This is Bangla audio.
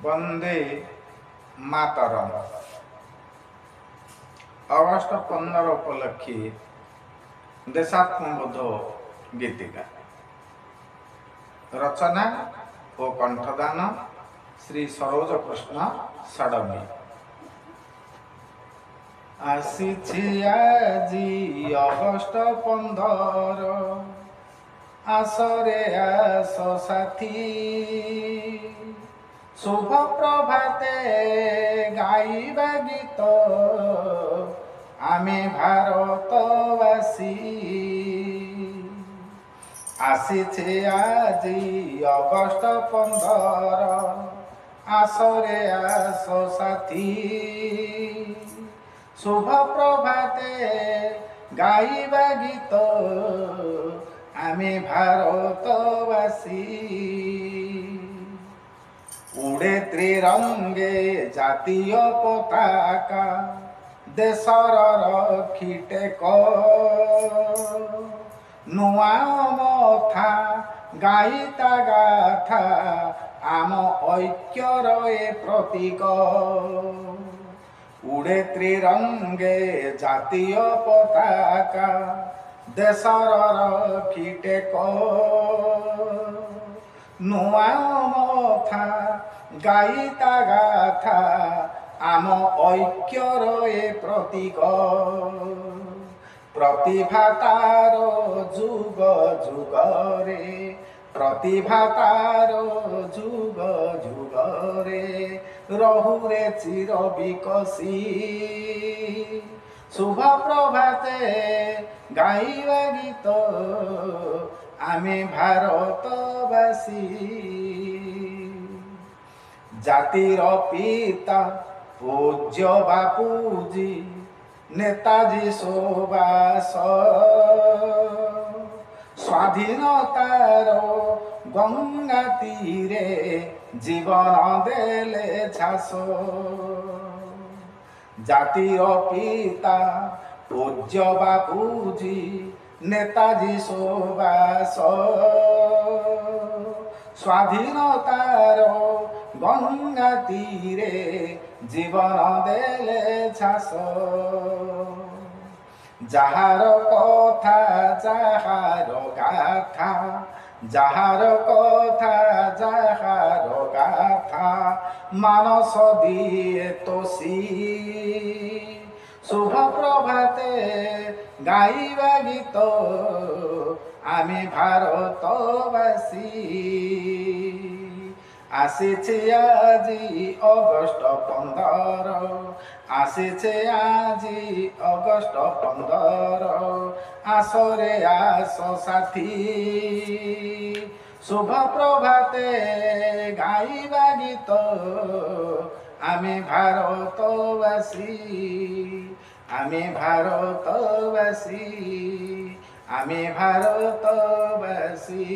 বন্দে মাতরম। অগস্ট 15 উপলক্ষে দেশাত্মবোধ গীতিকা রচনা ও কণ্ঠদান শ্রী সরোজ কৃষ্ণ ষড়ঙ্গী। আসিছি আজি অগস্ট 15, আসরে আস সাথী, শুভ প্রভাতে গাইবা গীত আমি ভারতবাসী। আসিছে আজি অগস্ট 15, আসরে আস সাথী, শুভ প্রভাতে গাইবা গীত আমি ভারতবাসী। উড়ে ত্রিরঙ্গে জাতীয় পতাকা, দেশর রক্ষীটেক নূয়া মথা গাইতা গাথা আম ঐক্যর এ প্রতীক। উড়ে ত্রিরঙ্গে জাতীয় পতাকা, দেশর রক্ষীটেক নূয়া মথা গাইতা গাথা আম ঐক্যর এ প্রতীক। প্রতিভা তার যুগ যুগরে, প্রতিভা তার যুগ যুগরে রহুরে চির বিকশী। শুভ প্রভাতে গাইবা গীত আমি ভারতবাসী। জাতির পিতা পূজ্য বাপুজি নেতাজি সুভাষ, স্বাধীনতার গঙ্গা তীরে জীবন দেলে ঝাস। জাতির পিতা পূজ্য বাপুজি নেতাজি সুভাষ, স্বাধীনতার গঙ্গা তীরে জীবন দেলে ঝাস। যাহার কথা যাহার গাথা, যাহার কথা যাহার গাথা মানস দিয়ে তোষী। শুভ প্রভাতে গাইবা গীত আমি ভারতবাসী। আসিছে আজি অগস্ট 15, আসিছে আজি অগস্ট 15, আসরে আস সাথী, শুভ প্রভাতে গাইবা গীত আমি ভারতবাসী। আমি ভারতবাসী, আমি ভারতবাসী।